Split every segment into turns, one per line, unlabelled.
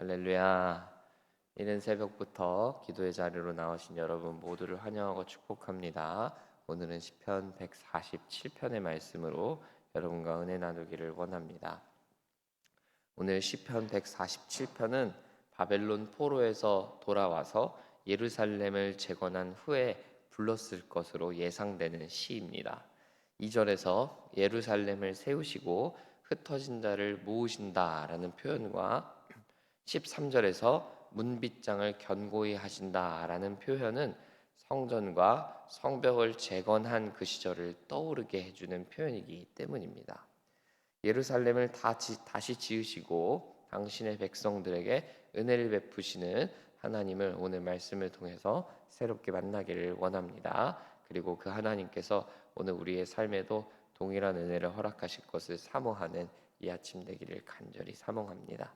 할렐루야. 이른 새벽부터 기도의 자리로 나오신 여러분 모두를 환영하고 축복합니다. 오늘은 시편 147편의 말씀으로 여러분과 은혜 나누기를 원합니다. 오늘 시편 147편은 바벨론 포로에서 돌아와서 예루살렘을 재건한 후에 불렀을 것으로 예상되는 시입니다. 2절에서 예루살렘을 세우시고 흩어진 자를 모으신다라는 표현과 13절에서 문빗장을 견고히 하신다라는 표현은 성전과 성벽을 재건한 그 시절을 떠오르게 해주는 표현이기 때문입니다. 예루살렘을 다시 지으시고 당신의 백성들에게 은혜를 베푸시는 하나님을 오늘 말씀을 통해서 새롭게 만나기를 원합니다. 그리고 그 하나님께서 오늘 우리의 삶에도 동일한 은혜를 허락하실 것을 사모하는 이 아침 되기를 간절히 사모합니다.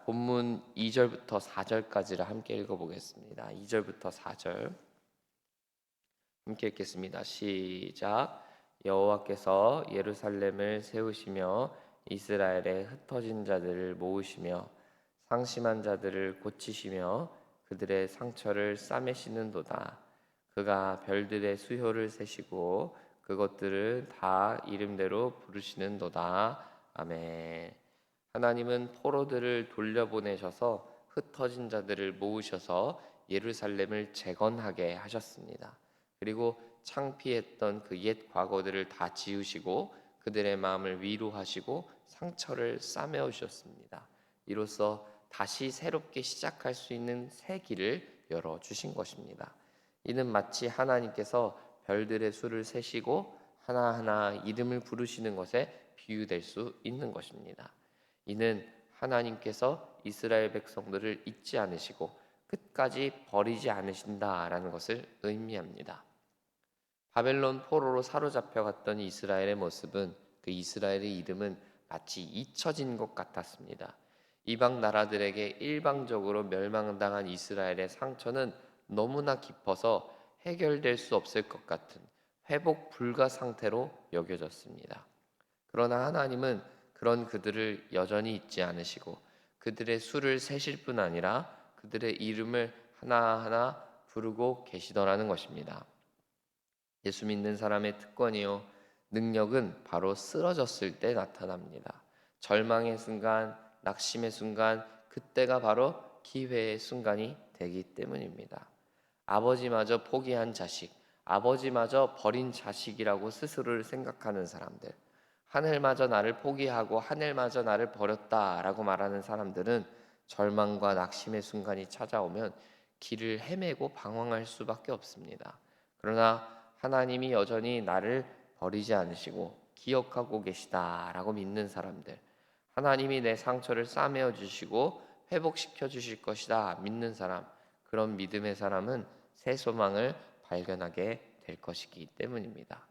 본문 2절부터 4절까지를 함께 읽어보겠습니다. 2절부터 4절 함께 읽겠습니다. 시작. 여호와께서 예루살렘을 세우시며 이스라엘의 흩어진 자들을 모으시며 상심한 자들을 고치시며 그들의 상처를 싸매시는도다. 그가 별들의 수효를 세시고 그것들을 다 이름대로 부르시는도다. 아멘. 하나님은 포로들을 돌려보내셔서 흩어진 자들을 모으셔서 예루살렘을 재건하게 하셨습니다. 그리고 창피했던 그 옛 과거들을 다 지우시고 그들의 마음을 위로하시고 상처를 싸매우셨습니다. 이로써 다시 새롭게 시작할 수 있는 새 길을 열어주신 것입니다. 이는 마치 하나님께서 별들의 수를 세시고 하나하나 이름을 부르시는 것에 비유될 수 있는 것입니다. 이는 하나님께서 이스라엘 백성들을 잊지 않으시고 끝까지 버리지 않으신다라는 것을 의미합니다. 바벨론 포로로 사로잡혀갔던 이스라엘의 모습은 그 이스라엘의 이름은 마치 잊혀진 것 같았습니다. 이방 나라들에게 일방적으로 멸망당한 이스라엘의 상처는 너무나 깊어서 해결될 수 없을 것 같은 회복 불가 상태로 여겨졌습니다. 그러나 하나님은 그런 그들을 여전히 잊지 않으시고 그들의 수를 세실 뿐 아니라 그들의 이름을 하나하나 부르고 계시더라는 것입니다. 예수 믿는 사람의 특권이요 능력은 바로 쓰러졌을 때 나타납니다. 절망의 순간, 낙심의 순간, 그때가 바로 기회의 순간이 되기 때문입니다. 아버지마저 포기한 자식, 아버지마저 버린 자식이라고 스스로를 생각하는 사람들, 하늘마저 나를 포기하고 하늘마저 나를 버렸다라고 말하는 사람들은 절망과 낙심의 순간이 찾아오면 길을 헤매고 방황할 수밖에 없습니다. 그러나 하나님이 여전히 나를 버리지 않으시고 기억하고 계시다라고 믿는 사람들, 하나님이 내 상처를 싸매어 주시고 회복시켜 주실 것이다 믿는 사람, 그런 믿음의 사람은 새 소망을 발견하게 될 것이기 때문입니다.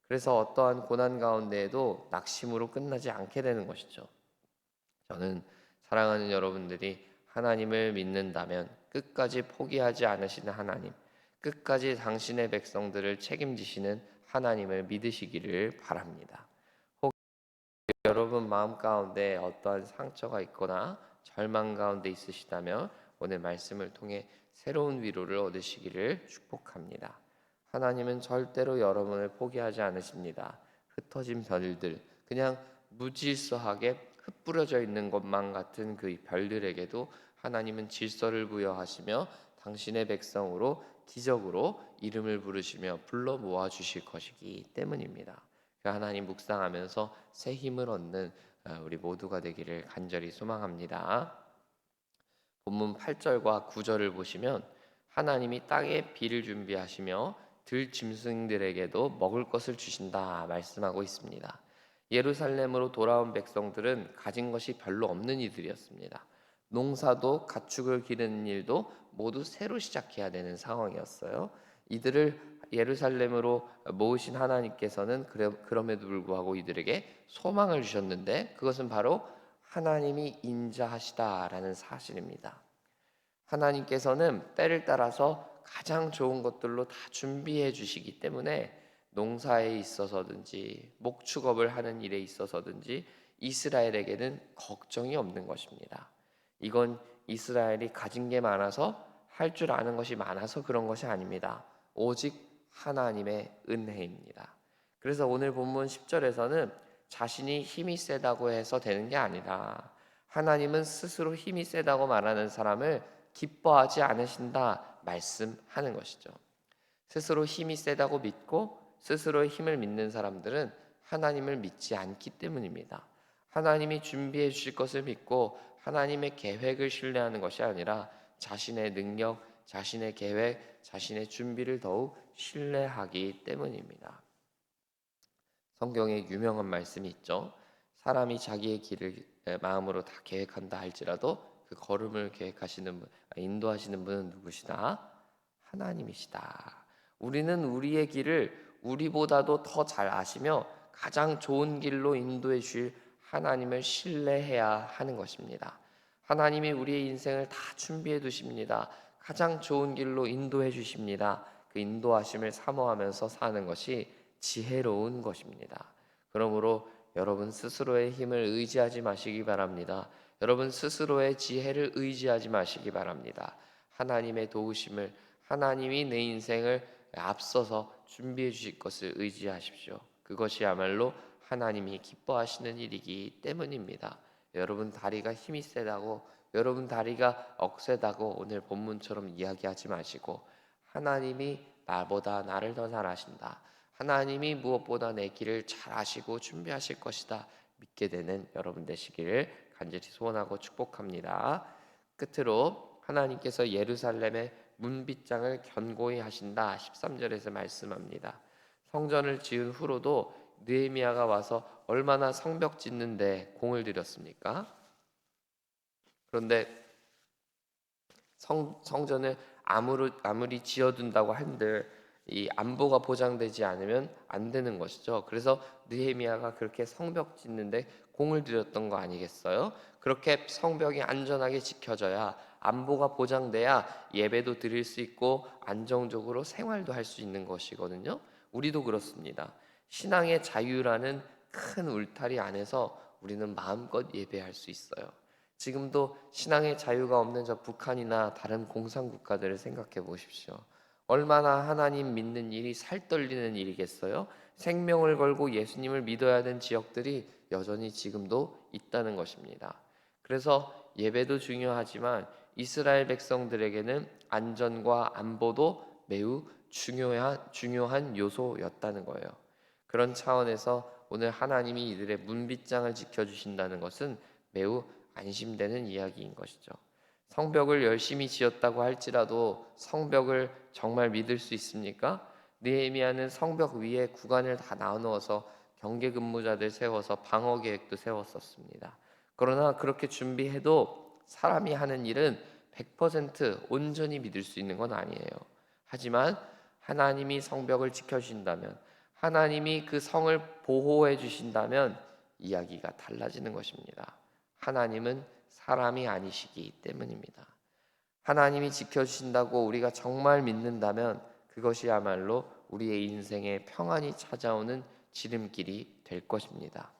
그래서 어떠한 고난 가운데에도 낙심으로 끝나지 않게 되는 것이죠. 저는 사랑하는 여러분들이 하나님을 믿는다면 끝까지 포기하지 않으시는 하나님, 끝까지 당신의 백성들을 책임지시는 하나님을 믿으시기를 바랍니다. 혹 여러분 마음 가운데 어떠한 상처가 있거나 절망 가운데 있으시다면 오늘 말씀을 통해 새로운 위로를 얻으시기를 축복합니다. 하나님은 절대로 여러분을 포기하지 않으십니다. 흩어진 별들, 그냥 무질서하게 흩뿌려져 있는 것만 같은 그 별들에게도 하나님은 질서를 부여하시며 당신의 백성으로 기적으로 이름을 부르시며 불러 모아 주실 것이기 때문입니다. 그 하나님 묵상하면서 새 힘을 얻는 우리 모두가 되기를 간절히 소망합니다. 본문 8절과 9절을 보시면 하나님이 땅에 비를 준비하시며 들 짐승들에게도 먹을 것을 주신다 말씀하고 있습니다. 예루살렘으로 돌아온 백성들은 가진 것이 별로 없는 이들이었습니다. 농사도 가축을 기르는 일도 모두 새로 시작해야 되는 상황이었어요. 이들을 예루살렘으로 모으신 하나님께서는 그럼에도 불구하고 이들에게 소망을 주셨는데 그것은 바로 하나님이 인자하시다라는 사실입니다. 하나님께서는 때를 따라서 가장 좋은 것들로 다 준비해 주시기 때문에 농사에 있어서든지 목축업을 하는 일에 있어서든지 이스라엘에게는 걱정이 없는 것입니다. 이건 이스라엘이 가진 게 많아서 할 줄 아는 것이 많아서 그런 것이 아닙니다. 오직 하나님의 은혜입니다. 그래서 오늘 본문 10절에서는 자신이 힘이 세다고 해서 되는 게 아니다. 하나님은 스스로 힘이 세다고 말하는 사람을 기뻐하지 않으신다 말씀하는 것이죠. 스스로 힘이 세다고 믿고 스스로의 힘을 믿는 사람들은 하나님을 믿지 않기 때문입니다. 하나님이 준비해 주실 것을 믿고 하나님의 계획을 신뢰하는 것이 아니라 자신의 능력, 자신의 계획, 자신의 준비를 더욱 신뢰하기 때문입니다. 성경에 유명한 말씀이 있죠. 사람이 자기의 길을 마음으로 다 계획한다 할지라도 그 걸음을 계획하시는 분, 인도하시는 분은 누구시다? 하나님이시다. 우리는 우리의 길을 우리보다도 더 잘 아시며 가장 좋은 길로 인도해 주실 하나님을 신뢰해야 하는 것입니다. 하나님이 우리의 인생을 다 준비해 두십니다. 가장 좋은 길로 인도해 주십니다. 그 인도하심을 사모하면서 사는 것이 지혜로운 것입니다. 그러므로 여러분 스스로의 힘을 의지하지 마시기 바랍니다. 여러분 스스로의 지혜를 의지하지 마시기 바랍니다. 하나님의 도우심을, 하나님이 내 인생을 앞서서 준비해 주실 것을 의지하십시오. 그것이야말로 하나님이 기뻐하시는 일이기 때문입니다. 여러분 다리가 힘이 세다고, 여러분 다리가 억세다고 오늘 본문처럼 이야기하지 마시고 하나님이 나보다 나를 더 잘 아신다. 하나님이 무엇보다 내 길을 잘 아시고 준비하실 것이다. 믿게 되는 여러분 되시기를 간절히 소원하고 축복합니다. 끝으로 하나님께서 예루살렘의 문빗장을 견고히 하신다. 13절에서 말씀합니다. 성전을 지은 후로도 느헤미야가 와서 얼마나 성벽 짓는데 공을 들였습니까? 그런데 성전을 아무리 지어둔다고 한들 이 안보가 보장되지 않으면 안 되는 것이죠. 그래서 느헤미야가 그렇게 성벽 짓는데 공을 들였던 거 아니겠어요? 그렇게 성벽이 안전하게 지켜져야, 안보가 보장돼야 예배도 드릴 수 있고 안정적으로 생활도 할 수 있는 것이거든요. 우리도 그렇습니다. 신앙의 자유라는 큰 울타리 안에서 우리는 마음껏 예배할 수 있어요. 지금도 신앙의 자유가 없는 저 북한이나 다른 공산국가들을 생각해 보십시오. 얼마나 하나님 믿는 일이 살떨리는 일이겠어요? 생명을 걸고 예수님을 믿어야 하는 지역들이 여전히 지금도 있다는 것입니다. 그래서 예배도 중요하지만 이스라엘 백성들에게는 안전과 안보도 매우 중요한 요소였다는 거예요. 그런 차원에서 오늘 하나님이 이들의 문빗장을 지켜주신다는 것은 매우 안심되는 이야기인 것이죠. 성벽을 열심히 지었다고 할지라도 성벽을 정말 믿을 수 있습니까? 느헤미야는 성벽 위에 구간을 다 나누어서 경계 근무자들 세워서 방어 계획도 세웠었습니다. 그러나 그렇게 준비해도 사람이 하는 일은 100% 온전히 믿을 수 있는 건 아니에요. 하지만 하나님이 성벽을 지켜주신다면, 하나님이 그 성을 보호해 주신다면 이야기가 달라지는 것입니다. 하나님은 사람이 아니시기 때문입니다. 하나님이 지켜주신다고 우리가 정말 믿는다면 그것이야말로 우리의 인생에 평안이 찾아오는 지름길이 될 것입니다.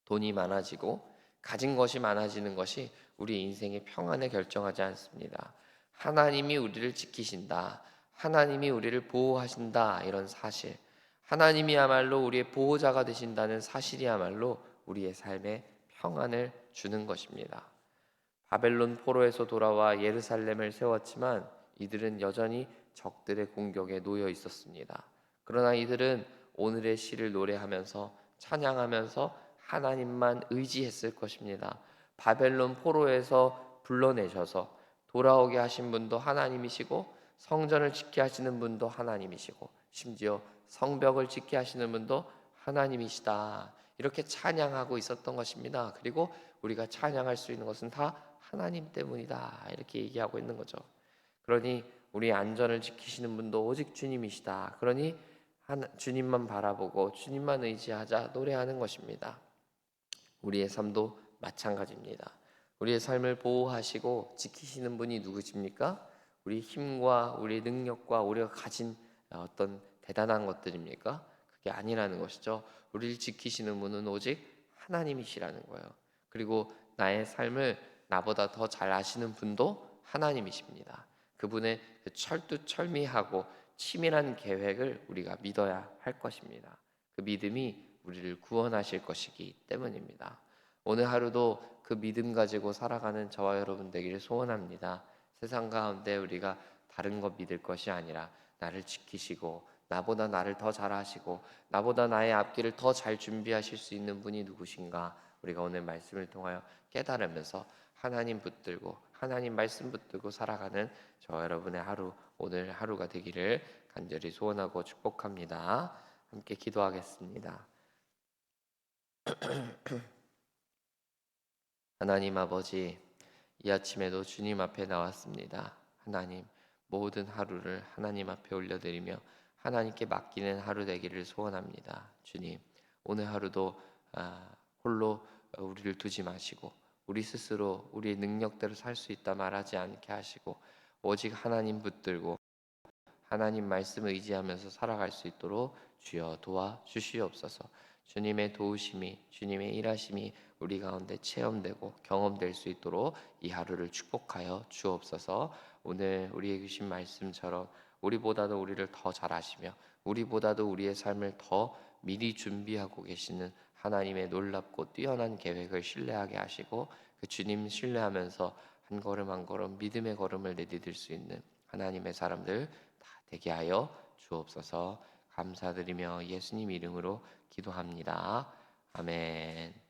돈이 많아지고 가진 것이 많아지는 것이 우리 인생의 평안을 결정하지 않습니다. 하나님이 우리를 지키신다, 하나님이 우리를 보호하신다, 이런 사실, 하나님이야말로 우리의 보호자가 되신다는 사실이야말로 우리의 삶에 평안을 주는 것입니다. 바벨론 포로에서 돌아와 예루살렘을 세웠지만 이들은 여전히 적들의 공격에 놓여 있었습니다. 그러나 이들은 오늘의 시를 노래하면서 찬양하면서 하나님만 의지했을 것입니다. 바벨론 포로에서 불러내셔서 돌아오게 하신 분도 하나님이시고 성전을 짓게 하시는 분도 하나님이시고 심지어 성벽을 짓게 하시는 분도 하나님이시다. 이렇게 찬양하고 있었던 것입니다. 그리고 우리가 찬양할 수 있는 것은 다 하나님 때문이다. 이렇게 얘기하고 있는 거죠. 그러니 우리 안전을 지키시는 분도 오직 주님이시다. 그러니 주님만 바라보고 주님만 의지하자 노래하는 것입니다. 우리의 삶도 마찬가지입니다. 우리의 삶을 보호하시고 지키시는 분이 누구십니까? 우리 힘과 우리 능력과 우리가 가진 어떤 대단한 것들입니까? 그게 아니라는 것이죠. 우리를 지키시는 분은 오직 하나님이시라는 거예요. 그리고 나의 삶을 나보다 더 잘 아시는 분도 하나님이십니다. 그분의 그 철두철미하고 치밀한 계획을 우리가 믿어야 할 것입니다. 그 믿음이 우리를 구원하실 것이기 때문입니다. 오늘 하루도 그 믿음 가지고 살아가는 저와 여러분 되기를 소원합니다. 세상 가운데 우리가 다른 것 믿을 것이 아니라 나를 지키시고 나보다 나를 더 잘 아시고 나보다 나의 앞길을 더 잘 준비하실 수 있는 분이 누구신가, 우리가 오늘 말씀을 통하여 깨달으면서 하나님 붙들고 하나님 말씀 붙들고 살아가는 저와 여러분의 하루, 오늘 하루가 되기를 간절히 소원하고 축복합니다. 함께 기도하겠습니다. 하나님 아버지, 이 아침에도 주님 앞에 나왔습니다. 하나님, 모든 하루를 하나님 앞에 올려드리며 하나님께 맡기는 하루 되기를 소원합니다. 주님, 오늘 하루도 홀로 우리를 두지 마시고 우리 스스로 우리의 능력대로 살 수 있다 말하지 않게 하시고 오직 하나님 붙들고 하나님 말씀 의지하면서 살아갈 수 있도록 주여 도와 주시옵소서. 주님의 도우심이, 주님의 일하심이 우리 가운데 체험되고 경험될 수 있도록 이 하루를 축복하여 주옵소서. 오늘 우리에게 주신 말씀처럼 우리보다도 우리를 더 잘 아시며 우리보다도 우리의 삶을 더 미리 준비하고 계시는 하나님의 놀랍고 뛰어난 계획을 신뢰하게 하시고 그 주님 신뢰하면서 한 걸음 한 걸음 믿음의 걸음을 내디딜 수 있는 하나님의 사람들 다 되게 하여 주옵소서. 감사드리며 예수님 이름으로 기도합니다. 아멘.